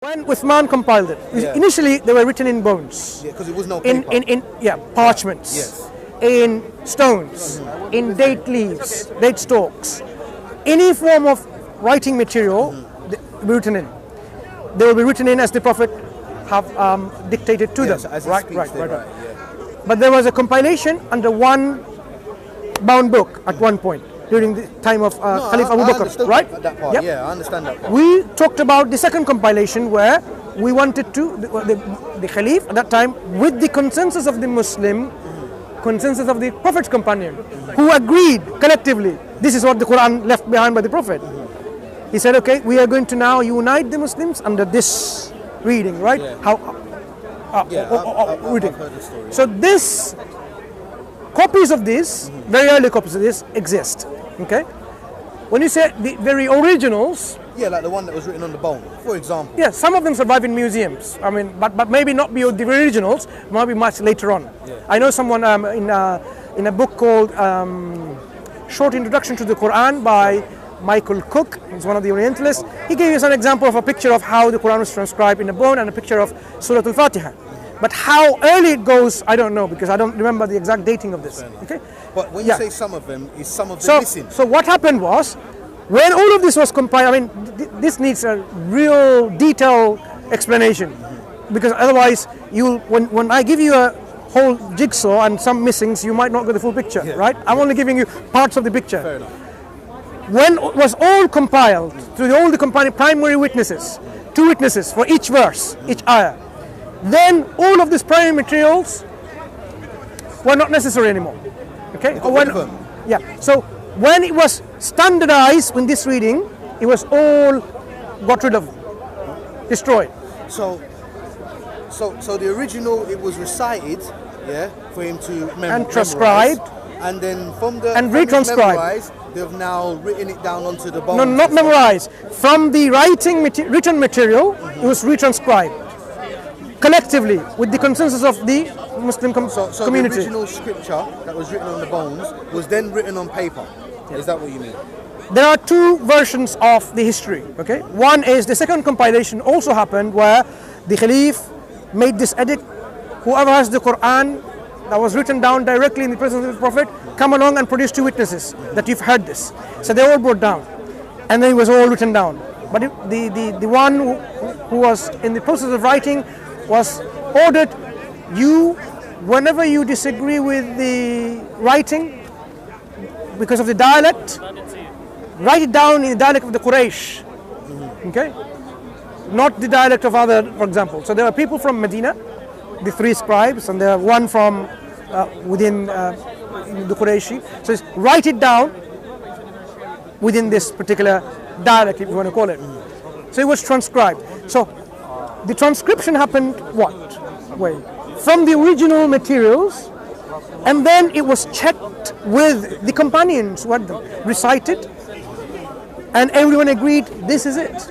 When Uthman compiled it, initially they were written in bones. Yeah, because it was no paper. In parchments. Yes. In stones, in date leaves, date stalks, any form of writing material written in. They will be written in as the Prophet have dictated to them. As right. Yeah. But there was a compilation under one bound book at one point during the time of Khalif Abu Bakr, right? That part. Yep. Yeah, I understand that part. We talked about the second compilation where we wanted to, the Khalif at that time, with the consensus of the Muslim, consensus of the Prophet's companion, who agreed collectively, this is what the Quran left behind by the Prophet. He said, okay, we are going to now unite the Muslims under this reading, right? Yeah. Reading. I've heard the story. So this, copies of this, very early copies of this exist, okay? When you say the very originals, yeah, like the one that was written on the bone, for example. yeah, some of them survive in museums. I mean, but maybe not be the originals. Might be much later on. Yeah. I know someone in a book called Short Introduction to the Quran by Michael Cook. He's one of the Orientalists. He gave us an example of a picture of how the Quran was transcribed in a bone and a picture of Surah Al-Fatiha. But how early it goes, I don't know, because I don't remember the exact dating of this. Okay. But when you say some of them, is some of them missing? So what happened was, when all of this was compiled, I mean, this needs a real detailed explanation, because otherwise, when I give you a whole jigsaw and some missings, you might not get the full picture, right? I'm only giving you parts of the picture. Fair enough. When it was all compiled, to all the primary witnesses, 2 witnesses for each verse, each ayah, then all of these primary materials were not necessary anymore. Okay? Yeah. So when it was standardized in this reading, it was all got rid of, destroyed. So the original, it was recited, for him to and transcribed, and then from the and retranscribed. They've now written it down onto the bones. No, not memorized. From the written material, it was retranscribed collectively with the consensus of the Muslim community. The original scripture that was written on the bones was then written on paper. Yeah. Is that what you mean? There are 2 versions of the history. Okay, one is the second compilation also happened where the Khalif made this edict: whoever has the Quran that was written down directly in the presence of the Prophet, come along and produce 2 witnesses that you've heard this. So they all brought down, and then it was all written down. But the one who was in the process of writing was ordered, whenever you disagree with the writing because of the dialect, write it down in the dialect of the Quraysh, okay? Not the dialect of other, for example. So there are people from Medina, the 3 scribes, and there are one from within the Qurayshi. So write it down within this particular dialect, if you want to call it. So it was transcribed. So the transcription happened from the original materials, and then it was checked with the companions who had them recited, and everyone agreed this is it.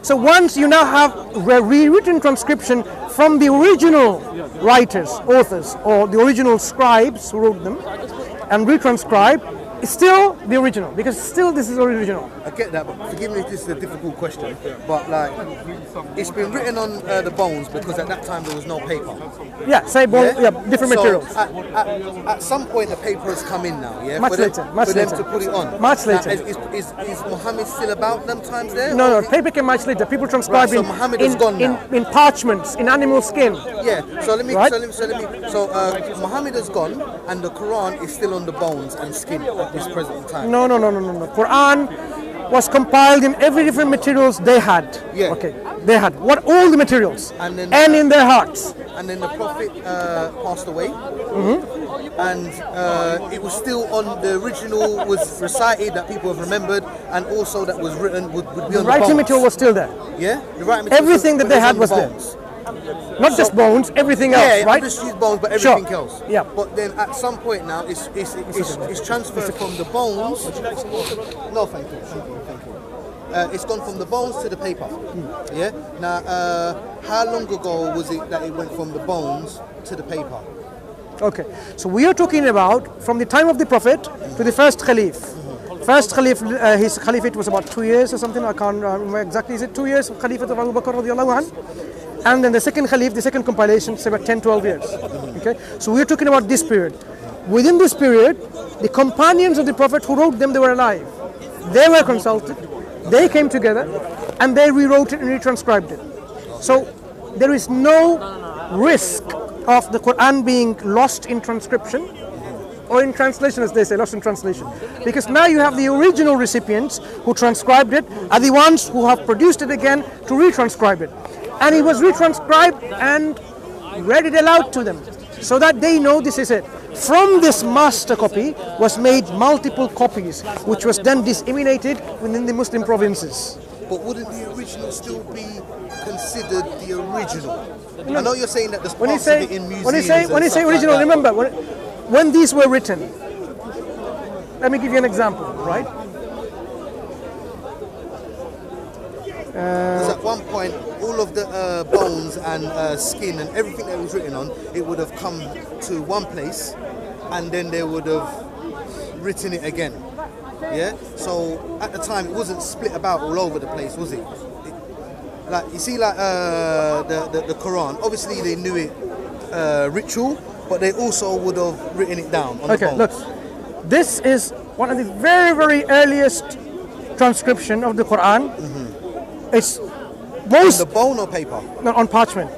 So once you now have a rewritten transcription from the original writers, authors, or the original scribes who wrote them, and retranscribed, it's still the original, because still this is original. I get that, but forgive me if this is a difficult question, but like, it's been written on the bones because at that time there was no paper. Yeah, different materials. At some point the paper has come in now, Much later. For them to put it on. Much later. Is Muhammad still about them times there? No, paper came much later. People transcribe so Muhammad is gone now. in parchments, in animal skin. Yeah, so Muhammad has gone, and the Quran is still on the bones and skin at this present time. No. Quran was compiled in every different materials they had. Yeah. Okay. They had all the materials, and in their hearts. And then the Prophet passed away, and it was still on the original, was recited that people have remembered, and also that was written would be on the bones. The writing material was still there. Yeah, the writing material. Everything that they had was there. Not just bones, everything else, right? Yeah, just use bones, but everything else. Yeah. But then at some point now, it's transferred from the bones. No, thank you. It's gone from the bones to the paper. Yeah. Now, how long ago was it that it went from the bones to the paper? Okay. So we are talking about from the time of the Prophet to the first Caliph. First Khalif, his Caliphate was about 2 years or something, I can't remember exactly. Is it 2 years of Caliphate of Abu Bakr radiallahu anh? And then the second Khalif, the second compilation, is about 10, 12 years. Okay, so we're talking about this period. Within this period, the companions of the Prophet who wrote them, they were alive. They were consulted, they came together, and they rewrote it and retranscribed it. So there is no risk of the Quran being lost in transcription, or in translation, as they say, lost in translation. Because now you have the original recipients who transcribed it, are the ones who have produced it again to retranscribe it. And it was retranscribed and read it aloud to them, so that they know this is it. From this master copy was made multiple copies, which was then disseminated within the Muslim provinces. But wouldn't the original still be considered the original? I know you're saying that there's parts of it in museums. When you say original, like remember, when these were written, let me give you an example, right? Because at one point, all of the bones and skin and everything that was written on, it would have come to one place, and then they would have written it again. Yeah. So at the time, it wasn't split about all over the place, was it? Like you see, like the Quran. Obviously, they knew it ritual, but they also would have written it down on the bones. Look, this is one of the very, very earliest transcription of the Quran. It's most on the bone or paper? No, on parchment.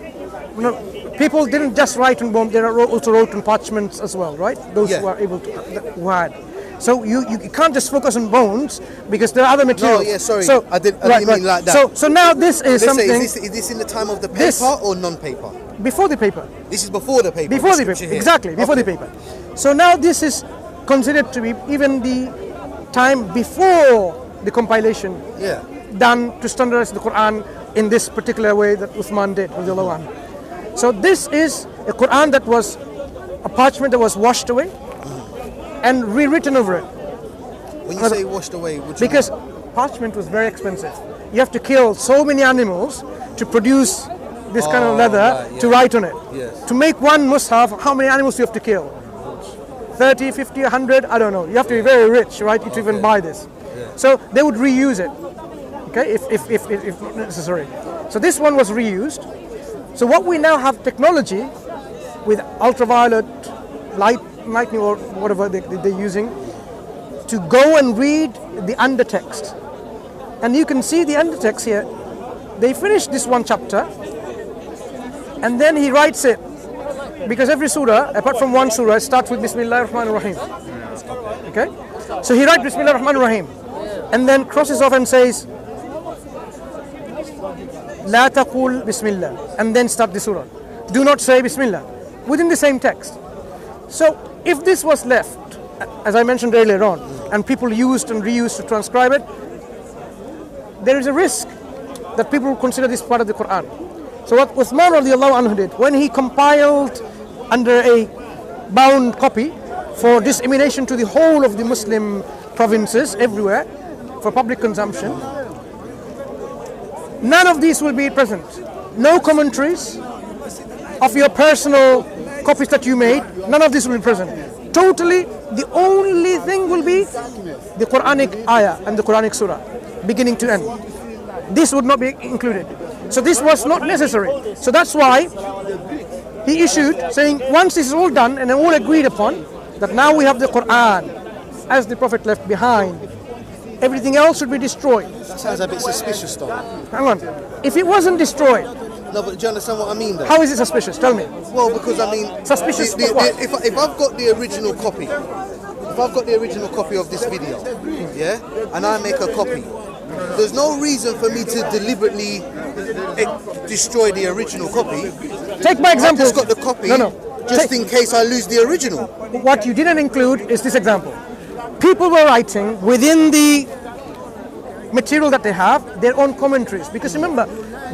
No, people didn't just write on bone; they also wrote on parchments as well, right? Those who were able to, who had. So you can't just focus on bones because there are other materials. No, yeah, sorry. So, I didn't mean like that. So now this is something. Is this in the time of the paper or non-paper? Before the paper. This is before the paper. Before the paper, exactly. Before the paper. So now this is considered to be even the time before the compilation. Yeah. Done to standardize the Quran in this particular way that Uthman did. So this is a Quran that was a parchment that was washed away and rewritten over it. When you say washed away, what do you because mean? Parchment was very expensive. You have to kill so many animals to produce this kind of leather to write on it. Yes. To make one mushaf, how many animals do you have to kill? 30, 50, 100, I don't know. You have to be very rich, right, to even buy this. Yeah. So they would reuse it, okay, if necessary. So this one was reused. So what we now have technology with ultraviolet lightning or whatever they're using to go and read the undertext. And you can see the undertext here. They finish this one chapter and then he writes it. Because every surah, apart from one surah, starts with Bismillah ar-Rahman ar-Rahim. Okay? So he writes Bismillah ar-Rahman ar-Rahim and then crosses off and says La taqul Bismillah and then start the surah. Do not say Bismillah within the same text. So if this was left, as I mentioned earlier on, and people used and reused to transcribe it, there is a risk that people will consider this part of the Quran. So what Uthman radiallahu anhu did, when he compiled under a bound copy for dissemination to the whole of the Muslim provinces everywhere for public consumption, none of these will be present. No commentaries of your personal copies that you made, none of this will be present. Totally, the only thing will be the Quranic ayah and the Quranic surah, beginning to end. This would not be included. So this was not necessary. So that's why he issued saying once this is all done and all agreed upon, that now we have the Quran as the Prophet left behind, everything else should be destroyed. That sounds a bit suspicious though. Hang on. If it wasn't destroyed, no, but do you understand what I mean though? How is it suspicious? Tell me. Well, because I mean, suspicious. If I've got the original copy, of this video, yeah, and I make a copy, there's no reason for me to deliberately destroy the original copy. Take my example. I've just got the copy, just in case I lose the original. What you didn't include is this example. People were writing within the material that they have their own commentaries, because remember,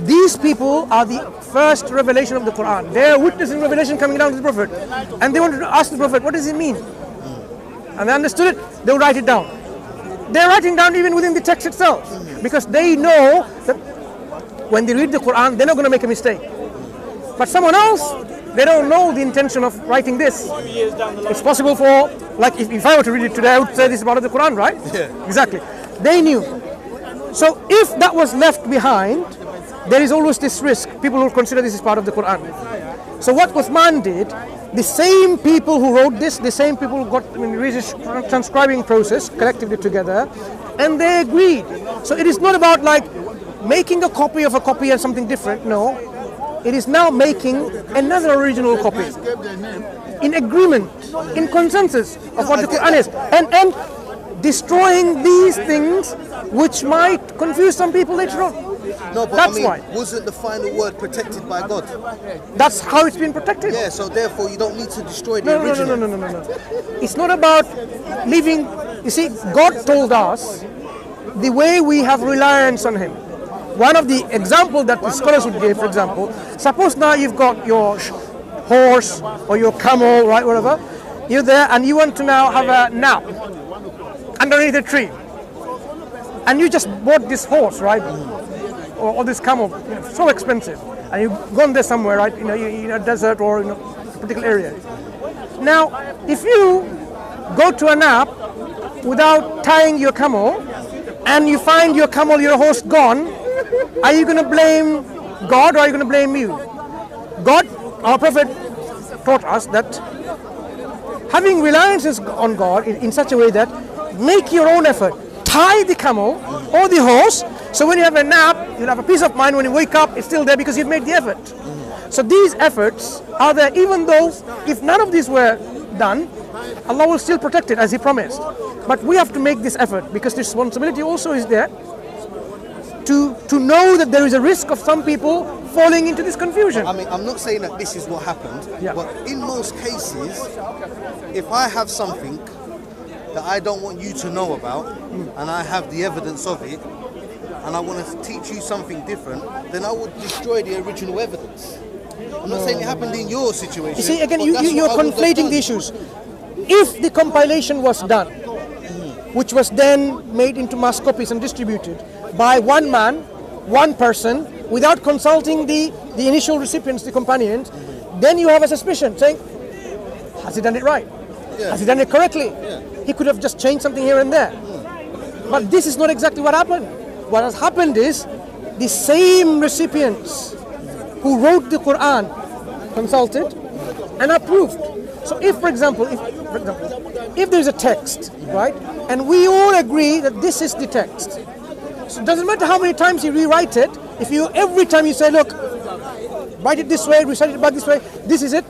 these people are the first revelation of the Quran. They are witnessing revelation coming down to the Prophet, and they wanted to ask the Prophet, what does it mean? And they understood it, they would write it down. They're writing down even within the text itself, because they know that when they read the Quran, they're not going to make a mistake. But someone else They don't know the intention of writing this. It's possible for, like, if I were to read it today, I would say this is part of the Quran, right? Yeah. Exactly. They knew. So if that was left behind, there is always this risk. People will consider this as part of the Quran. So what Uthman did, the same people who wrote this, the same people who got the transcribing process collectively together, and they agreed. So it is not about like making a copy of a copy and something different. No, it is now making another original copy in agreement, in consensus of what the Quran is, and destroying these things which might confuse some people later on. No, but That's I mean, why. wasn't the final word protected by God? That's how it's been protected. Yeah, so therefore you don't need to destroy the No. original. It's not about leaving. You see, God told us the way we have reliance on Him. One of the examples that the scholars would give, for example, suppose now you've got your horse or your camel, right, whatever, you're there and you want to now have a nap underneath a tree. And you just bought this horse, right, or this camel, so expensive, and you've gone there somewhere, right, in a desert or in a particular area. Now, if you go to a nap without tying your camel, and you find your camel, your horse gone, are you going to blame God or are you going to blame you? God, our Prophet taught us that having reliance on God in such a way that make your own effort. Tie the camel or the horse, so when you have a nap, you'll have a peace of mind. When you wake up, it's still there because you've made the effort. So these efforts are there, even though if none of these were done, Allah will still protect it as He promised. But we have to make this effort because the responsibility also is there to know that there is a risk of some people falling into this confusion. I mean, I'm not saying that this is what happened, but in most cases, if I have something that I don't want you to know about, and I have the evidence of it, and I want to teach you something different, then I would destroy the original evidence. I'm not saying it happened in your situation. You see, again, but you're conflating the issues. If the compilation was done, which was then made into mass copies and distributed by one man, one person, without consulting the initial recipients, the companions, then you have a suspicion saying, has he done it right? Yeah. Has he done it correctly? Yeah. He could have just changed something here and there. But this is not exactly what happened. What has happened is the same recipients who wrote the Quran consulted and approved. So if, for example, if there's a text, right, and we all agree that this is the text, so it doesn't matter how many times you rewrite it, if you every time you say, look, write it this way, recite it back this way, this is it,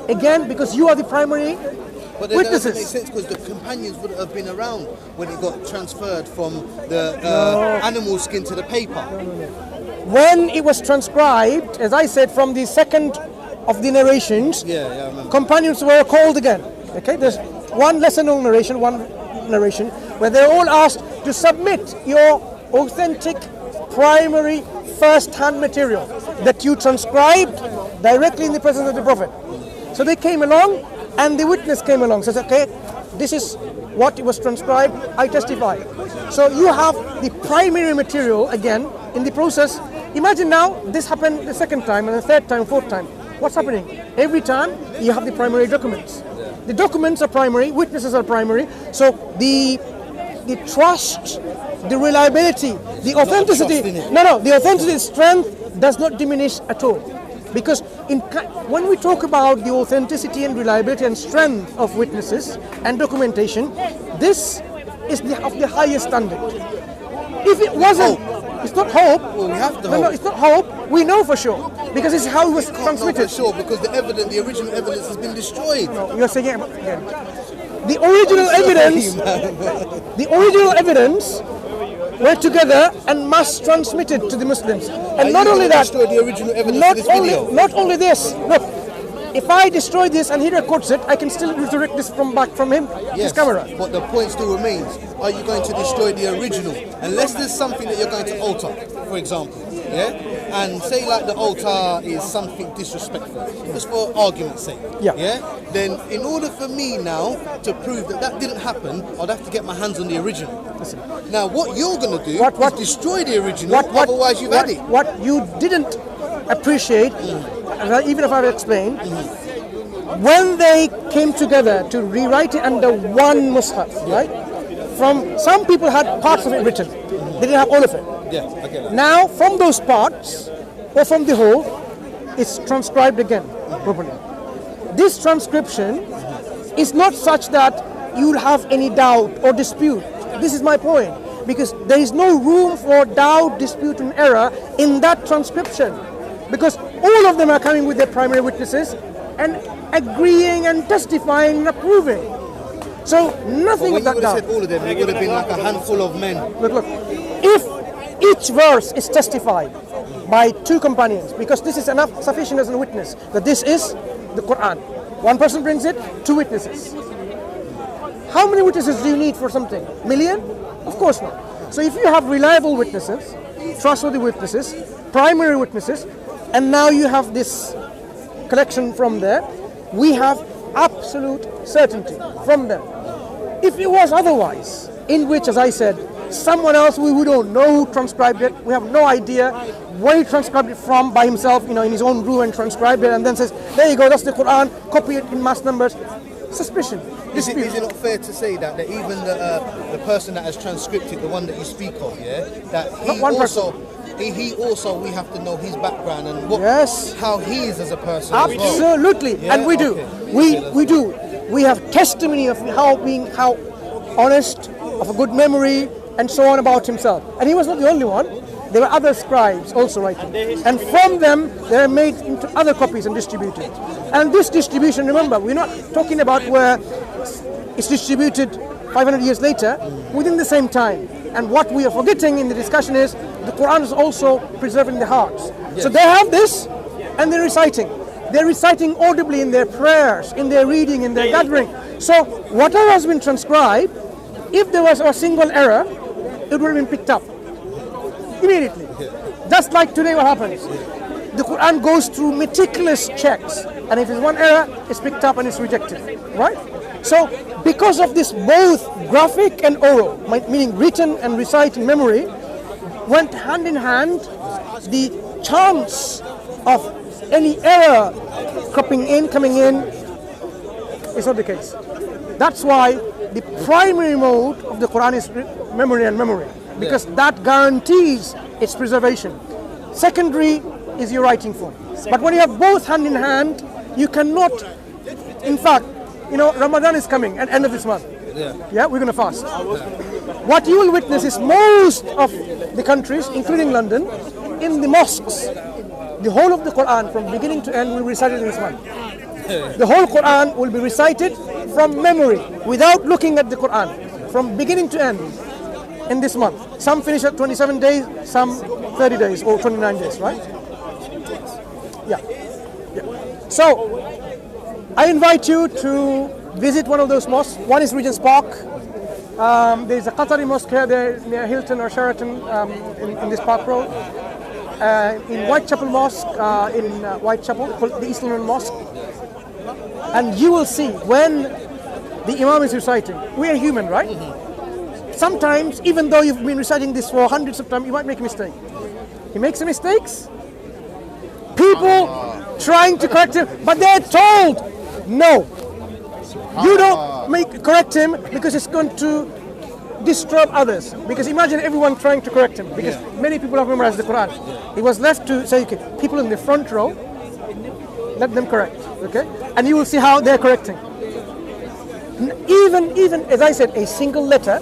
again, because you are the primary But then witnesses. that doesn't make sense because the companions wouldn't have been around when it got transferred from the animal skin to the paper. When it was transcribed, as I said, from the second of the narrations, Yeah, I remember. companions were called again. Okay, there's one lesser known narration, where they're all asked to submit your authentic, primary, first-hand material that you transcribed directly in the presence of the Prophet. So they came along, and the witness came along. Says, okay, this is what was transcribed, I testify. So you have the primary material again in the process. Imagine now this happened the second time and the third time, fourth time. What's happening? Every time you have the primary documents. The documents are primary, witnesses are primary. So the trust, the reliability, the authenticity. The authenticity, strength does not diminish at all. Because when we talk about the authenticity and reliability and strength of witnesses and documentation, this is of the highest standard. If it wasn't, it's not hope. Well, we have to No, hope. it's not hope. We know for sure because it's how it was transmitted. For sure, because the original evidence has been destroyed. No, you're saying it again. The original evidence were together and mass transmitted to the Muslims. And not only that, destroy the original evidence of this video. not only this. Look, if I destroy this and he records it, I can still resurrect this back from him, his camera. But the point still remains: are you going to destroy the original? Unless there's something that you're going to alter, for example, and say like the altar is something disrespectful, just for argument's sake, then in order for me now to prove that didn't happen, I'd have to get my hands on the original. Listen. Now what you're going to do is destroy the original, otherwise you've had it. What you didn't appreciate even if I've explained, when they came together to rewrite it under one mushaf, right? From some people had parts of it written, they didn't have all of it. Yeah, okay. Now, from those parts, or from the whole, it's transcribed again properly. This transcription is not such that you'll have any doubt or dispute. This is my point, because there is no room for doubt, dispute, and error in that transcription, because all of them are coming with their primary witnesses and agreeing and testifying and approving. So nothing of that doubt. Said all of them, it would have been like a handful of men. Look, if each verse is testified by two companions, because this is enough sufficient as a witness that this is the Quran. One person brings it, two witnesses. How many witnesses do you need for something? Million? Of course not. So if you have reliable witnesses, trustworthy witnesses, primary witnesses, and now you have this collection from there, we have absolute certainty from them. If it was otherwise, in which, as I said, someone else we don't know who transcribed it, we have no idea where he transcribed it from by himself, in his own room, and transcribed it, and then says, there you go, that's the Quran, copy it in mass numbers. Suspicion. Is it not fair to say that even the person that has transcribed it, the one that you speak of, that he also we have to know his background and how he is as a person. Absolutely, Yeah? And we do. Okay. We do. We have testimony of how honest, of a good memory, and so on about himself. And he was not the only one. There were other scribes also writing. And from them, they are made into other copies and distributed. And this distribution, remember, we're not talking about where it's distributed 500 years later, within the same time. And what we are forgetting in the discussion is the Quran is also preserved in the hearts. Yes. So they have this, and they're reciting. They're reciting audibly in their prayers, in their reading, in their gathering. So whatever has been transcribed, if there was a single error, it would have been picked up immediately. Just like today what happens. The Quran goes through meticulous checks, and if there's one error, it's picked up and it's rejected, right? So because of this, both graphic and oral, meaning written and recite in memory, went hand in hand, the chance of any error coming in is not the case. That's why the primary mode of the Quran is memory and memory, because that guarantees its preservation. Secondary is your writing form. But when you have both hand in hand, you cannot, in fact, Ramadan is coming at the end of this month. Yeah, we're going to fast. What you will witness is most of the countries, including London, in the mosques, the whole of the Quran from beginning to end will be recited in this month. The whole Quran will be recited from memory, without looking at the Quran, from beginning to end in this month. Some finish at 27 days, some 30 days or 29 days, right? Yeah. So, I invite you to visit one of those mosques. One is Regent's Park. There's a Qatari mosque here there near Hilton or Sheraton in this park road. In Whitechapel Mosque, in Whitechapel, called the East London Mosque. And you will see when the Imam is reciting, we are human, right? Sometimes, even though you've been reciting this for hundreds of times, you might make a mistake. He makes some mistakes. People trying to correct him, but they're told, no, you don't correct him because it's going to disturb others. Because imagine everyone trying to correct him, because many people have memorized the Quran. He was left to say, okay, people in the front row, let them correct, okay? And you will see how they're correcting. Even as I said, a single letter,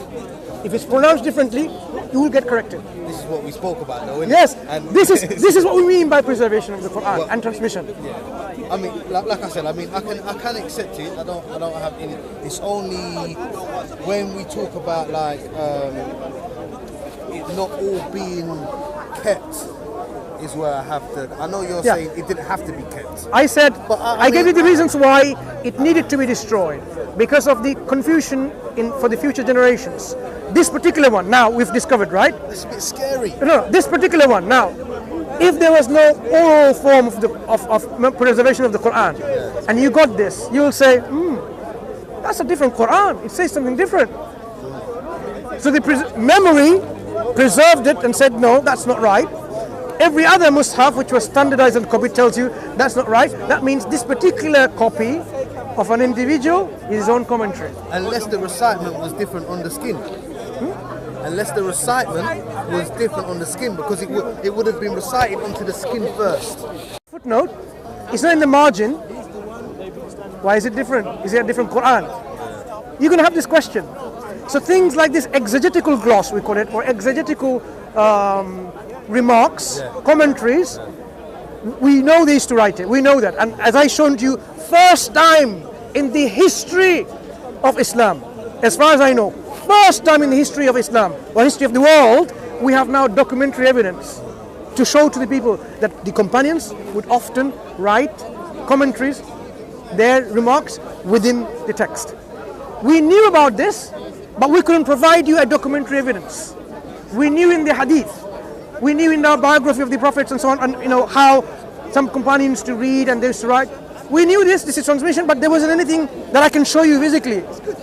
if it's pronounced differently, you will get corrected. This is what we spoke about, though, isn't yes, it? And this is what we mean by preservation of the Quran and transmission. Yeah. I mean, like I said, I can accept it. I don't have any. It's only when we talk about like it not all being kept is where I have to. I know you're saying it didn't have to be kept. I said, but I gave you the reasons why it needed to be destroyed, because of the confusion for the future generations. This particular one, now we've discovered, right? It's a bit scary. No, this particular one, now, if there was no oral form of preservation of the Quran, and you got this, you will say, that's a different Quran. It says something different. So the memory preserved it and said, no, that's not right. Every other mushaf which was standardized and copied tells you that's not right. That means this particular copy of an individual is his own commentary. Unless the recitement was different on the skin. Unless the recitement was different on the skin, because it would have been recited onto the skin first. Footnote, it's not in the margin. Why is it different? Is it a different Quran? You're going to have this question. So things like this exegetical gloss, we call it, or exegetical remarks, commentaries, we know they used to write it. We know that. And as I showed you, first time in the history of Islam, as far as I know, first time in the history of Islam, or history of the world, we have now documentary evidence to show to the people that the companions would often write commentaries, their remarks within the text. We knew about this, but we couldn't provide you a documentary evidence. We knew in the hadith, we knew in our biography of the prophets and so on, and how some companions used to read and they used to write. We knew this is transmission, but there wasn't anything that I can show you physically.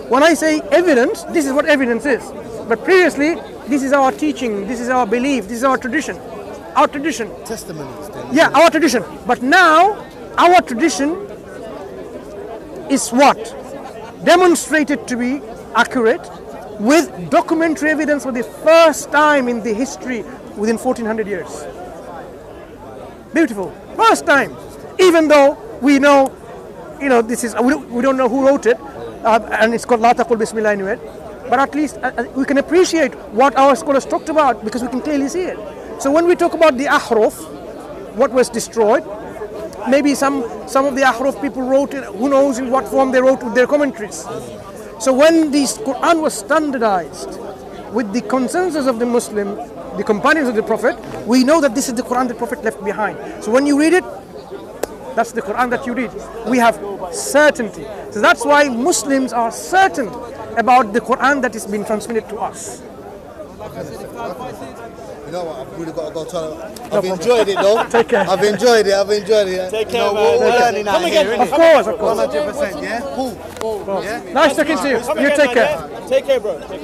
When I say evidence, this is what evidence is. But previously, this is our teaching, this is our belief, this is our tradition. Our tradition. Testimonies. Then, yeah, our tradition. But now, our tradition is what? Demonstrated to be accurate with documentary evidence for the first time in the history within 1400 years. Beautiful. First time. Even though we know, this is, we don't know who wrote it, and it's called La Taqul Bismillah in it, but at least we can appreciate what our scholars talked about because we can clearly see it. So when we talk about the ahruf, what was destroyed, maybe some of the ahruf people wrote it, who knows in what form they wrote with their commentaries. So when this Quran was standardized with the consensus of the Muslim, the companions of the Prophet, we know that this is the Quran the Prophet left behind. So when you read it, that's the Quran that you read. We have certainty. So that's why Muslims are certain about the Quran that is being transmitted to us. You know what, I've really got to go to I've enjoyed it though. Take care. I've enjoyed it. Take care, man. We're learning out here, Of course. 100%, yeah? Cool. Nice talking to you. You take care. Take care, bro.